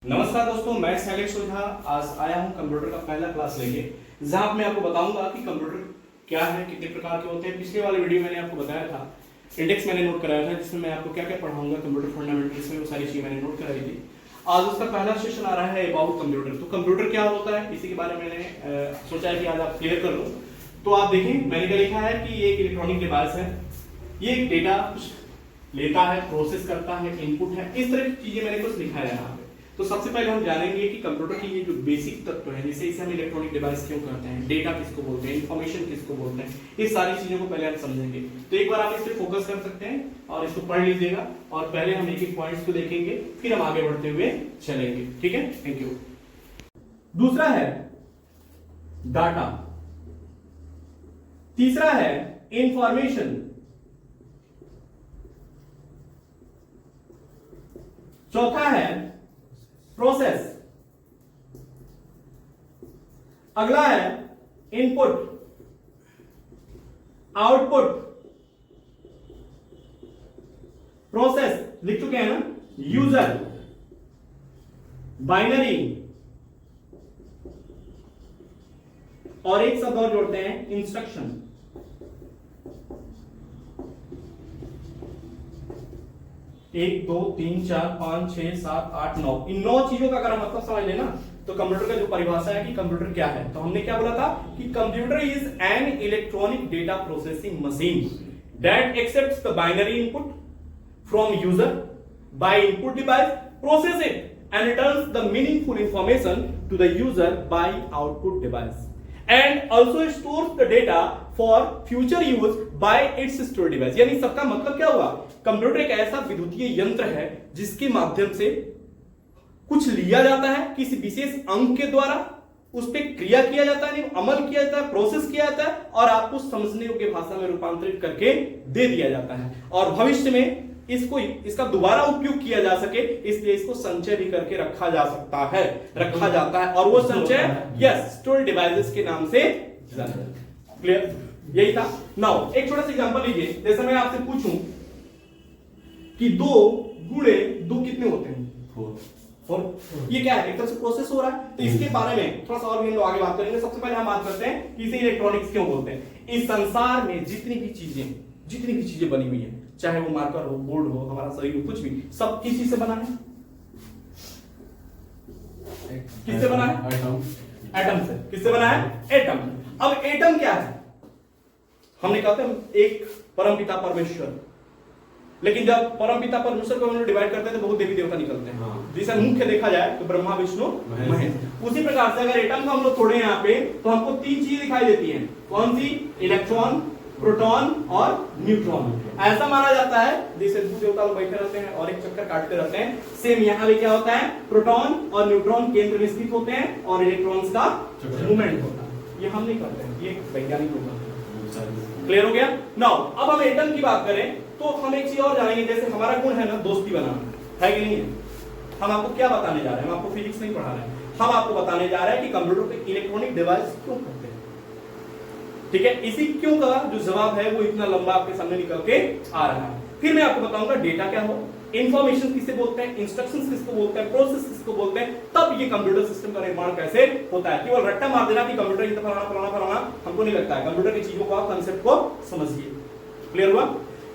नमस्कार दोस्तों, मैं शैलेश ओझा आज आया हूं कंप्यूटर का पहला क्लास लेके, जहां मैं आपको बताऊंगा कि कंप्यूटर क्या है, कितने प्रकार के होते हैं। पिछले वाले वीडियो मैंने आपको बताया था, इंडेक्स मैंने नोट कराया था, जिसमें मैं आपको क्या क्या पढ़ाऊंगा कंप्यूटर फंडामेंटल्स में, वो सारी चीजें मैंने नोट कराई थी। आज उसका पहला सेशन आ रहा है अबाउट कंप्यूटर। तो कंप्यूटर क्या होता है, इसी के बारे में मैंने सोचा है कि आज आप क्लियर कर लो। तो आप देखें, मैंने क्या लिखा है कि ये एक इलेक्ट्रॉनिक डिवाइस है, ये एक डेटा लेता है, प्रोसेस करता है, इनपुट है, इस तरह की चीजें मैंने कुछ लिखा है यहाँ पे। तो सबसे पहले हम जानेंगे कि कंप्यूटर की ये जो बेसिक तत्व है, जैसे इसे हम इलेक्ट्रॉनिक डिवाइस क्यों कहते हैं, डेटा किसको बोलते हैं, इंफॉर्मेशन किसको बोलते हैं, ये सारी चीजों को पहले हम समझेंगे। तो एक बार आप इस पे फोकस कर सकते हैं और इसको पढ़ लीजिएगा, और पहले हम एक एक पॉइंट्स को देखेंगे, फिर हम आगे बढ़ते हुए चलेंगे। ठीक है, थैंक यू। दूसरा है डाटा, तीसरा है इंफॉर्मेशन, चौथा है प्रोसेस, अगला है इनपुट, आउटपुट, प्रोसेस लिख चुके हैं ना, यूजर, बाइनरी, और एक शब्द और जोड़ते हैं, इंस्ट्रक्शन। एक दो तीन चार पांच छह सात आठ नौ, इन 9 चीजों का अगर हम मतलब समझ लेना, तो कंप्यूटर का जो परिभाषा है कि कंप्यूटर क्या है, तो हमने क्या बोला था कि computer is an electronic data processing machine that accepts the binary input from user by input device, process it and returns the meaningful information to the user by output device and also stores the data for future use by its store device। यानी सबका मतलब क्या हुआ, computer एक ऐसा विद्युतीय यंत्र है जिसके माध्यम से कुछ लिया जाता है किसी विशेष अंग के द्वारा, उस पर क्रिया किया जाता है, अमल किया जाता है, प्रोसेस किया जाता है, और आपको समझने योग्य भाषा में रूपांतरित करके दे दिया जाता है, और भविष्य में इसका दोबारा उपयोग किया जा सके, इसलिए इसको संचय भी करके रखा जा सकता है, रखा जाता है, और वो संचय यस स्टोरेज डिवाइसेस के नाम से क्लियर, यही था। नाउ एक छोटा सा एग्जांपल लीजिए, जैसे मैं आपसे पूछूं कि 2 गुणे 2 कितने होते हैं, 4। ये क्या है, एक तरह से प्रोसेस हो रहा है, तो इसके बारे में थोड़ा सा और भी हम लोग आगे बात करेंगे। सबसे पहले हम बात करते हैं कि इसे इलेक्ट्रॉनिक्स क्यों बोलते हैं। इस संसार में जितनी भी चीजें बनी हुई है, चाहे वो मार्कर हो, बोर्ड हो, हमारा शरीर हो, कुछ भी, सब किस चीज से बना है, किससे बना है, एटम से। किससे बना है, एटम। अब एटम क्या है, हमने कहा था एक परमपिता परमेश्वर, लेकिन जब परमपिता परमेश्वर को हम लोग डिवाइड करते हैं तो बहुत देवी देवता निकलते हैं, जिसे मुख्य देखा जाए तो ब्रह्मा विष्णु महेश। उसी प्रकार से अगर एटम को हम लोग छोड़े यहाँ पे, तो हमको 3 चीज दिखाई देती हैं। कौन सी, इलेक्ट्रॉन, प्रोटॉन और न्यूट्रॉन। ऐसा माना जाता है जैसे देवता लोग बैठे रहते हैं और एक चक्कर काटते रहते हैं, सेम यहाँ पे क्या होता है, प्रोटॉन और न्यूट्रॉन केंद्र में स्थित होते हैं और इलेक्ट्रॉन्स का मूवमेंट होता है। ये हम नहीं करते हैं, ये वैज्ञानिक लोग करते हैं। क्लियर हो गया। नाउ अब हम एटम की बात करें तो हम एक चीज और जानेंगे, जैसे हमारा गुण है ना दोस्ती बनाना, है कि नहीं है। हम आपको क्या बताने जा रहे हैं, हम आपको फिजिक्स नहीं पढ़ा रहे हैं, हम आपको बताने जा रहे हैं कि कंप्यूटर को इलेक्ट्रॉनिक डिवाइस क्यों कहते हैं। ठीक है, इसी क्यों का जो जवाब है वो इतना लंबा आपके सामने निकल के आ रहा है। फिर मैं आपको बताऊंगा डेटा क्या हो, इंफॉर्मेशन किसे बोलते हैं, इंस्ट्रक्शंस किसको बोलते हैं, प्रोसेस किसको बोलते हैं, तब ये कंप्यूटर सिस्टम का निर्माण कैसे होता है। केवल रट्टा मार देना कि कंप्यूटर ये फलाना हमको नहीं लगता है। कंप्यूटर की चीजों को आप कंसेप्ट को समझिए। क्लियर हुआ।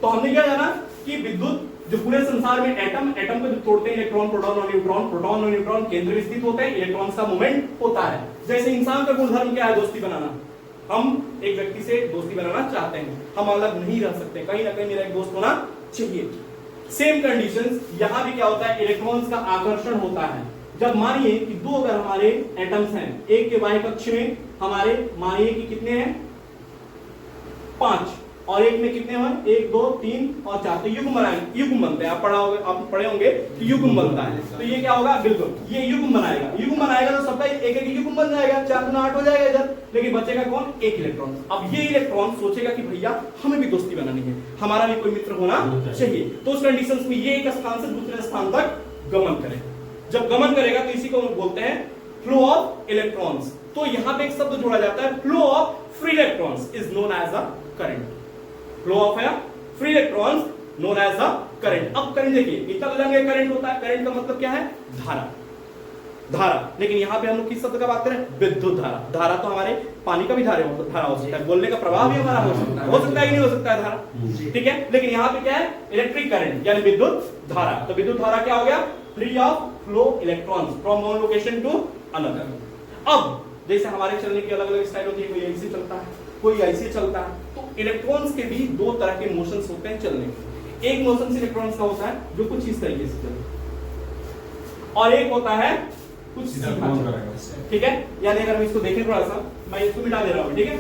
तो हमने क्या जाना कि विद्युत जो पूरे संसार में एटम को जो तोड़ते हैं, इलेक्ट्रॉन, प्रोटॉन और न्यूट्रॉन केंद्र में स्थित होते हैं, इलेक्ट्रॉन्स का मूवमेंट होता है। जैसे इंसान का गुणधर्म क्या है, दोस्ती बनाना। हम एक व्यक्ति से दोस्ती बनाना चाहते हैं, हम अलग नहीं रह सकते, कहीं ना कहीं मेरा एक दोस्त होना चाहिए। सेम कंडीशंस यहां भी क्या होता है, इलेक्ट्रॉन्स का आकर्षण होता है। जब मानिए कि 2 अगर हमारे एटम्स हैं, एक के बाह्य कक्ष में हमारे मानिए कि कितने हैं, 5, और एक में कितने हैं, 1 2 3 और 4, तो युग्म बनते हैं। आप पढ़े होंगे कि युग्म बनता है, तो ये क्या होगा, बिल्कुल ये युग्म बनाएगा तो सबका एक एक युग्म बन जाएगा, 4 गुना 8 हो जाएगा इधर, लेकिन बचेगा कौन, 1 इलेक्ट्रॉन। अब ये इलेक्ट्रॉन सोचेगा कि भैया हमें भी दोस्ती बनानी है, हमारा भी कोई मित्र होना चाहिए, तो उस कंडीशंस में ये एक स्थान से दूसरे स्थान तक गमन करेगा। जब गमन करेगा तो इसी को हम बोलते हैं फ्लो ऑफ इलेक्ट्रॉन्स। तो यहां पे एक शब्द जोड़ा जाता है, flow of free electrons is known as a current. Flow of free electrons known as the current. अब करंट देखिए, इतना तो जानेंगे करंट होता है, करंट का मतलब क्या है, धारा। धारा। लेकिन यहाँ पे हम लोग किस शब्द का बात करें? विद्युत धारा। धारा तो हमारे पानी का भी धारा हो सकता है, बोलने का प्रवाह भी हमारा हो सकता है कि नहीं हो सकता है धारा, ठीक है। लेकिन यहाँ पे क्या है? इलेक्ट्रिक करंट यानी विद्युत धारा। तो विद्युत धारा क्या हो गया? Free of flow electrons from one location to another. अब जैसे हमारे चलने की अलग अलग स्टाइल होती है, कोई ऐसे चलता है, कोई ऐसे चलता है, तो इलेक्ट्रॉन्स के भी दो तरह के मोशंस होते हैं चलने के। एक मोशन इलेक्ट्रॉन्स का होता है जो कुछ इस तरीके से चलता है, और एक होता है कुछ सीधा, ठीक है। यानी अगर हम इसको देखें थोड़ा सा, मैं इसको मिटा दे रहा हूं, ठीक है।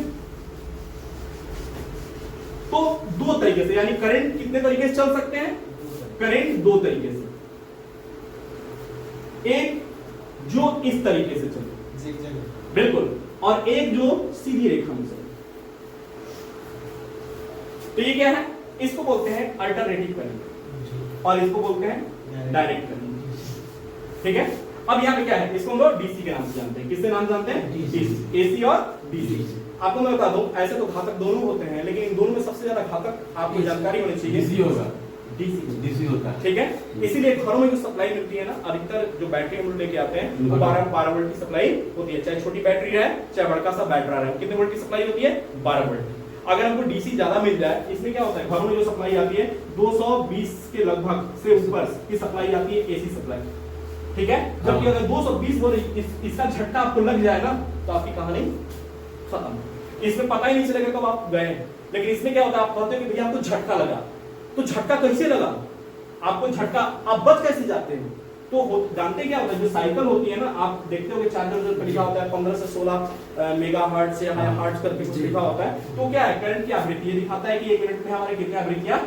तो दो तरीके से, यानी करंट कितने तरीके से चल सकते हैं? करंट दो तरीके से, एक जो इस तरीके से चले, बिल्कुल, और एक जो सीधी रेखा में चले। तो ये क्या है? इसको बोलते हैं अल्टरनेटिव करंट और इसको बोलते हैं डायरेक्ट करंट, ठीक है। अब यहाँ पे क्या है? इसको हम लोग डीसी के नाम से जानते हैं। किससे नाम जानते हैं? डीसी। एसी और डीसी। आपको मैं बता दूं, ऐसे तो घातक दोनों होते हैं, लेकिन इन दोनों में सबसे ज्यादा घातक आपको जानकारी होनी चाहिए, डीसी होगा। डीसी होता है, ठीक है। इसीलिए घरों में जो सप्लाई मिलती है ना, अधिकतर जो बैटरी हम लोग लेके आते हैं वो 12 वोल्ट की सप्लाई होती है, चाहे छोटी बैटरी है चाहे बड़का सा बैटरा है। कितने वोल्ट की सप्लाई होती है? 12 वोल्ट। अगर हमको डीसी ज्यादा मिल जाए, इसमें क्या होता है, घरों में जो सप्लाई आती है 220 के लगभग से ऊपर की सप्लाई आती है, एसी सप्लाई, ठीक है। जबकि अगर 220 वोल्ट इसका झटका आपको लग जाए ना, तो आपकी कहानी खत्म। इसमें पता ही नहीं चलेगा कब आप गए। लेकिन इसमें क्या होता है, आप कहते हो कि भैया आपको झटका लगा, तो झटका कैसे लगा? आपको झटका, आप बच कैसे जाते हैं? तो जानते क्या होता है, जो साइकिल होती है ना, आप देखते हो कि चार्जर पर लिखा होता है 15 से 16 मेगाहर्ट्ज या हर्ट्ज करके कुछ लिखा होता है। तो क्या है, करंट की आवृत्ति दिखाता है कि 1 मिनट में हमारे कितनी आवृत्तियां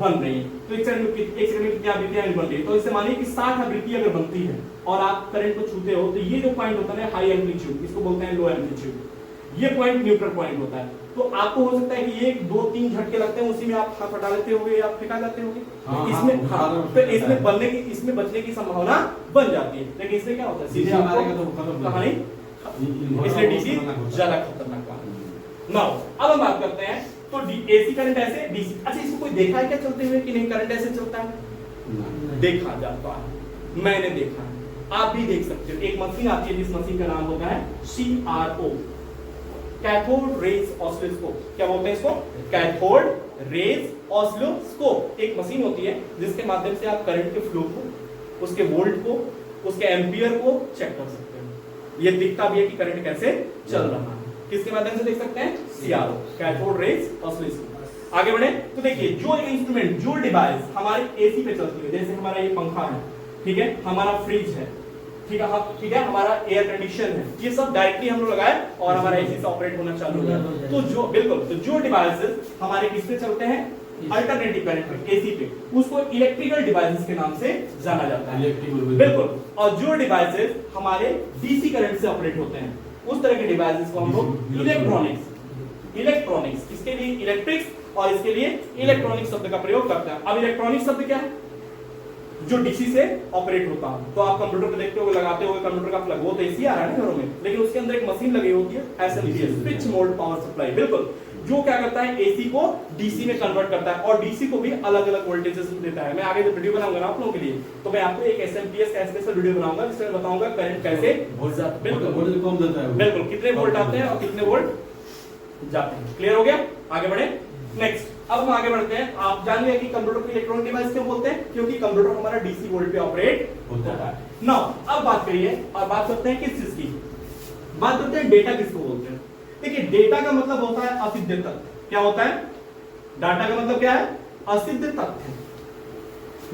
बन रही है। तो 1 सेकंड में कितनी आवृत्तियां बन रही है। तो इससे मानिए कि 60 आवृत्ति अगर बनती है और आप करंट को छूते हो, तो ये जो पॉइंट होता है हाई एम्पलीट्यूड, इसको बोलते हैं लो एम्पलीट्यूड, ये पॉइंट न्यूट्रल पॉइंट होता है। तो आपको हो सकता है कि 1 2 3 झटके लगते हैं, उसी में आप हाथ हटा लेते होंगे या फेंका जाते होंगे, तो इसमें बनने की, इसमें बचने की संभावना बन जाती है। लेकिन इसमें क्या होता है, सीधे आपको कहानी, इसलिए डीसी ज्यादा खतरनाक कहानी। नाउ अब हम बात करते हैं, तो एसी करंट ऐसे, डीसी। अच्छा, इसको कोई देखा है क्या चलते हुए कि नहीं? करंट ऐसे चलता है, देखा जाता है, मैंने देखा है, आप भी देख सकते हो। एक मशीन आती है जिस मशीन का नाम होता है CRO, कैथोड रेज ऑसिलोस्कोप। क्या बोलते हैं इसको? Cathode rays oscilloscope. एक मशीन होती है जिसके माध्यम से आप करंट के फ्लो को, उसके वोल्ट को, उसके एम्पियर को चेक कर सकते हैं। ये दिखता भी है कि करंट कैसे चल रहा है। किसके माध्यम से देख सकते हैं? CRO, cathode rays oscilloscope. आगे बढ़े तो देखिए, जो इंस्ट्रूमेंट, जो डिवाइस हमारे एसी पे चलती है, जैसे हमारा ये पंखा है, ठीक है, हमारा फ्रिज है, ठीक है, हमारा एयर कंडीशन है, ये सब डायरेक्टली हम लोग लगाए और हमारा एसी से ऑपरेट होना चालू हो गया। तो जो बिल्कुल, तो जो डिवाइसेस हमारे किस पे चलते हैं? अल्टरनेटिव करंट पे, एसी पे, उसको इलेक्ट्रिकल डिवाइसेस के नाम से जाना जाता है, बिल्कुल। और जो डिवाइसेस हमारे डीसी करंट से ऑपरेट होते हैं, उस तरह के डिवाइसेस को हम लोग इलेक्ट्रॉनिक्स, इसके लिए इलेक्ट्रिक्स और इसके लिए इलेक्ट्रॉनिक शब्द का प्रयोग करते हैं। अब इलेक्ट्रॉनिक शब्द क्या है? जो डीसी से ऑपरेट होता है। तो आप कंप्यूटर पे देखते हो, लगाते हो कंप्यूटर का प्लग, वो तो एसी आ रहा है ना घरों में, लेकिन उसके अंदर एक मशीन लगी होती है SMPS, switch mode power supply, बिल्कुल, जो क्या करता है, एसी को डीसी में कन्वर्ट करता है और डीसी को भी अलग अलग वोल्टेजेस देता है। मैं आगे जो वीडियो बनाऊंगा ना आप लोगों के लिए, तो मैं आपको एक एसएमपीएस का स्पेशल वीडियो बनाऊंगा जिसमें बताऊंगा करंट कैसे बिल्कुल कम देता है, बिल्कुल कितने वोल्ट आते हैं और कितने वोल्ट जाते हैं। क्लियर हो गया? आगे बढ़े नेक्स्ट। अब हम आगे बढ़ते हैं। आप जान गए कि कंप्यूटर को इलेक्ट्रॉनिक डिवाइस क्यों बोलते हैं? क्योंकि कंप्यूटर हमारा डीसी वोल्ट पे ऑपरेट होता है। नाउ अब बात करिए और बात करते हैं किस चीज की? बात करते हैं डेटा किसको बोलते हैं। देखिए, डेटा का मतलब होता है असिद्ध तथ्य। क्या होता है? डाटा का मतलब क्या है? असिद्ध तथ्य,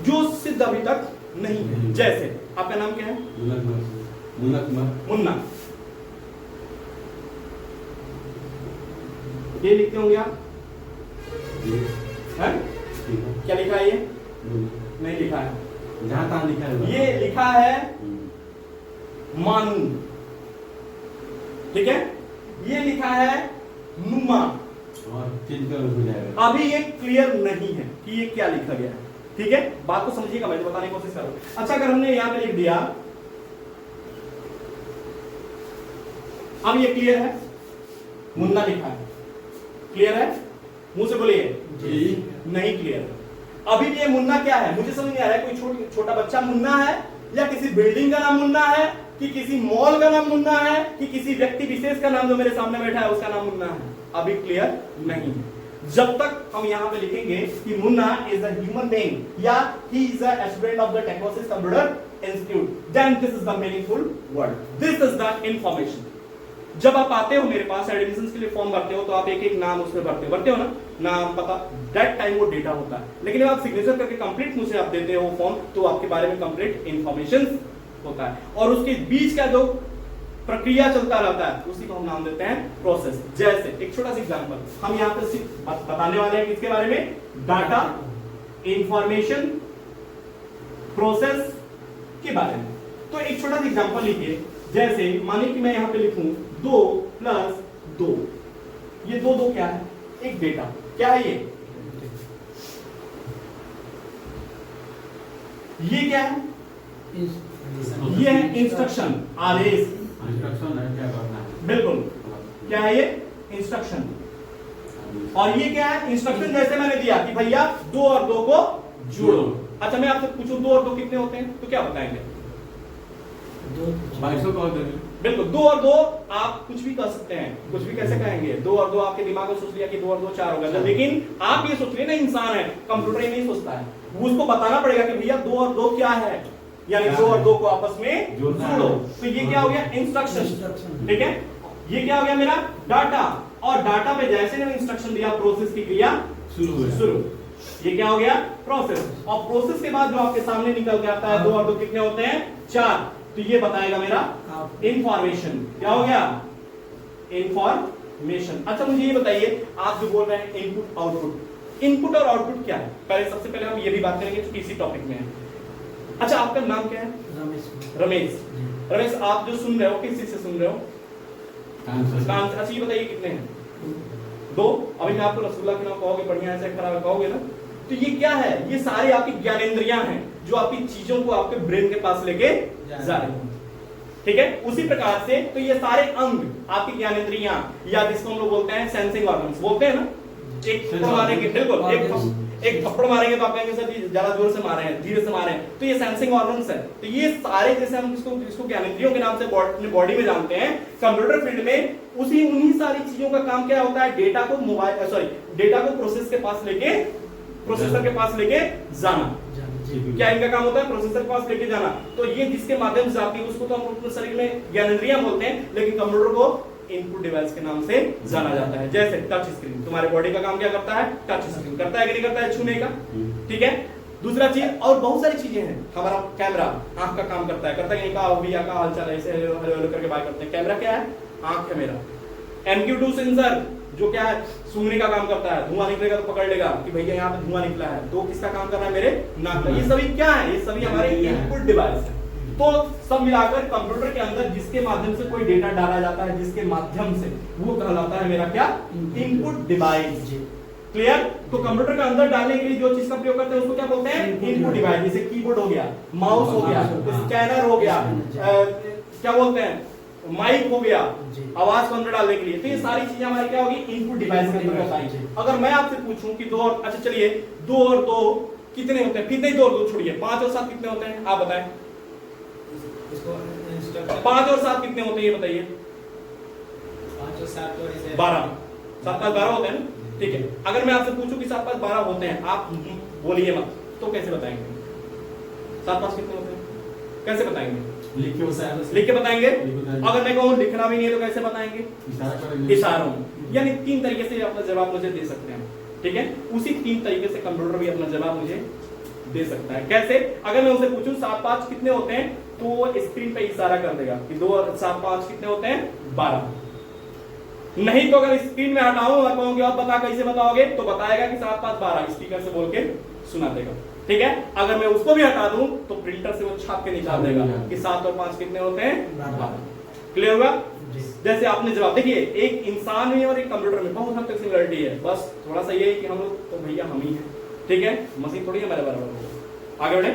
जो सिद्ध अभी तक नहीं है। जैसे आपका नाम क्या है? मुन्ना। ये लिखते होंगे आप, है? क्या लिखा है? ये नहीं लिखा है, जहां तहां लिखा है। ये लिखा है मानू, ठीक है, ये लिखा है नुमा। और हो जाएगा। अभी ये क्लियर नहीं है कि ये क्या लिखा गया है, ठीक है। बात को समझिएगा, मैं बताने की कोशिश करूं। अच्छा, अगर हमने यहां पे लिख दिया, अब ये क्लियर है, मुन्ना लिखा है, क्लियर है? मुंह से बोलिए जी। नहीं क्लियर। अभी भी ये मुन्ना क्या है मुझे समझ नहीं आ रहा है। कोई छोटा बच्चा मुन्ना है या किसी बिल्डिंग का नाम मुन्ना है, कि किसी मॉल का नाम मुन्ना है, कि किसी व्यक्ति विशेष का नाम जो मेरे सामने बैठा है उसका नाम मुन्ना है? अभी क्लियर नहीं है। जब तक हम यहां पे लिखेंगे कि Munna is a human being या he is a student of the Technosys computer institute, then this is the meaningful word, this is the information. जब आप आते हो मेरे पास एडमिशन के लिए फॉर्म भरते हो तो आप एक एक नाम उसमें भरते हो ना, नाम पता, दैट टाइम वो डेटा होता है। लेकिन जब आप सिग्नेचर करके कंप्लीट मुझे आप देते हो फॉर्म तो आपके बारे में कंप्लीट इंफॉर्मेशन होता है, और उसके बीच का जो प्रक्रिया चलता रहता है उसी को हम नाम देते हैं प्रोसेस। जैसे एक छोटा सा एग्जांपल हम यहां पर सिर्फ बताने वाले हैं किसके बारे में, डाटा, इंफॉर्मेशन, प्रोसेस के बारे में। तो एक छोटा सा एग्जांपल लिखिए, जैसे मानिए कि मैं यहां पे लिखूं 2 + 2, ये 2 क्या है, एक डेटा, क्या है ये क्या है, ये है इंस्ट्रक्शन, आदेश, इंस्ट्रक्शन है क्या करना है, बिल्कुल, क्या है ये, इंस्ट्रक्शन। और ये क्या है, इंस्ट्रक्शन जैसे मैंने दिया कि भैया 2 और 2 को जोड़ो। अच्छा मैं आपसे पूछूं 2 और 2 कितने होते हैं तो क्या बताएंगे, 2200 कह देंगे। बिल्कुल, 2 और 2 आप कुछ भी कर सकते हैं, कुछ भी कैसे कहेंगे, 2 और 2 आपके दिमाग में सोच लिया कि 2 और 2 4 होगा, लेकिन आप ये सोच रहे ना, इंसान है, कंप्यूटर ये नहीं सोचता है, उसको बताना पड़ेगा कि भैया 2 और 2 क्या है, यानी 2 और 2 को आपस में जोड़ो। तो ये क्या हो गया, इंस्ट्रक्शन, ठीक है। ये क्या हो गया मेरा, डाटा, और डाटा पे जैसे मैंने इंस्ट्रक्शन दिया प्रोसेस की क्रिया शुरू। ये क्या हो गया, प्रोसेस, और प्रोसेस के बाद जो आपके सामने निकल के आता है 2 और 2 कितने होते हैं, 4, तो ये बताएगा मेरा इंफॉर्मेशन। क्या हो गया, इंफॉर्मेशन। अच्छा मुझे ये बताइए, आप जो बोल रहे हैं इनपुट आउटपुट, इनपुट और आउटपुट क्या है, पहले सबसे पहले हम ये भी बात करेंगे जो इसी टॉपिक में है। अच्छा आपका नाम क्या है, रमेश। रमेश आप जो सुन रहे हो किस चीज से सुन रहे हो, कान से। अच्छा ये बताइए कितने हैं, 2। अभी मैं आपको रसगुल्ला के नाम कहोगे, बढ़िया ऐसे खराब कहोगे ना, तो ये क्या है, ये सारे आपकी ज्ञानेंद्रियां हैं जो आपकी चीजों को आपके ब्रेन के पास लेके जा रही हैं, ठीक है। उसी प्रकार से तो ये सारे अंग आपकी ज्ञानेंद्रियां, या जिसको हम लोग बोलते हैं सेंसिंग ऑर्गन्स बोलते हैं ना, एक थप्पड़ मारेंगे, बिल्कुल एक थप्पड़ मारेंगे तो आप कहेंगे सर जी ज्यादा जोर से मारे हैं, धीरे से मारे हैं, तो ये सेंसिंग ऑर्गन्स है। तो ये सारे जैसे हम इसको ज्ञानेंद्रियों के नाम से अपने बॉडी में जानते हैं, कंप्यूटर फील्ड में उन्हीं सारी चीजों का काम क्या होता है, डेटा को डेटा को प्रोसेसर के पास लेके जाना। क्या इनका काम होता है, प्रोसेसर के पास लेके जाना। तो ये जिसके माध्यम से जाती है उसको तो हम अपने शरीर में ज्ञानेंद्रियां बोलते हैं, लेकिन कंप्यूटर को इनपुट डिवाइस के नाम से जाना जाता है। जैसे टच स्क्रीन, तुम्हारे बॉडी का काम क्या करता है, टच स्क्रीन करता है कि नहीं करता है, छूने का, ठीक है। दूसरा चीज, और बहुत सारी चीजें हैं, हमारा कैमरा आंख का काम करता है कि नहीं, का भैया का हालचाल है, ऐसे हेलो हेलो करके बाय करते हैं, कैमरा क्या है, आंख है मेरा। MQ2 सेंसर जो क्या है, सूंघने का काम करता है, धुआं निकलेगा तो पकड़ लेगा कि भैया यहाँ पे धुआं निकला है, तो किसका काम कर रहा है, मेरे नाक का। ये सभी क्या है, ये सभी हमारे इनपुट डिवाइस है। तो सब मिलाकर कंप्यूटर के अंदर जिसके माध्यम से कोई डेटा डाला जाता है, जिसके माध्यम से, वो कहलाता है मेरा क्या, इनपुट डिवाइस। क्लियर। तो कंप्यूटर के अंदर डालने के लिए जो चीज का प्रयोग करते हैं उसको क्या बोलते हैं, इनपुट डिवाइस। जैसे कीबोर्ड हो गया, माउस हो गया, स्कैनर हो गया, क्या बोलते हैं, माइक हो गया, आवाज को अंदर डालने के लिए। तो ये सारी चीजें हमारी क्या होगी, इनपुट डिवाइस के अंदर आएंगी। अगर मैं आपसे पूछूं कि 2 और, अच्छा चलिए 2 और 2 कितने होते हैं, फिर नहीं 2 और 2 छोड़िए, 5 और 7 कितने होते हैं, आप बताएं। 5 और 7 कितने होते हैं ये बताइए। 5 और 7 12, 7 5 12 होते हैं ना, ठीक है। अगर मैं आपसे पूछूं कि 7 5 12 होते हैं, आप बोलिए मत, तो कैसे बताएंगे 7 5 कितने होते हैं, कैसे बताएंगे, लिख के बताएंगे। अगर मैं कहूं लिखना भी नहीं है तो कैसे बताएंगे, इशारों। यानी 3 तरीके से अपना जवाब मुझे दे सकते हैं, ठीक है। उसी 3 तरीके से कंप्यूटर भी अपना जवाब मुझे दे सकता है। कैसे, अगर मैं उसे पूछूं 7 5 कितने होते हैं, तो वो स्क्रीन पे इशारा कर देगा कि 2 और 7 5 कितने होते हैं, 12। नहीं तो अगर स्क्रीन में हटाऊं और कहूंगी आप बता, कैसे बताओगे, तो बताएगा कि 7 5 12 स्पीकर से बोल के सुना देगा, ठीक है। अगर मैं उसको भी हटा दूं तो प्रिंटर से वो छाप के निकाल देगा कि 7 और 5 कितने होते हैं, 12। क्लियर हुआ। जैसे आपने जवाब, देखिए एक इंसान में और एक कंप्यूटर में बहुत हद तक सिमिलरिटी है, बस थोड़ा सा ये है कि हम लोग तो भैया हम ही हैं, ठीक है, मशीन थोड़ी हमारे बराबर। आगे बढ़े।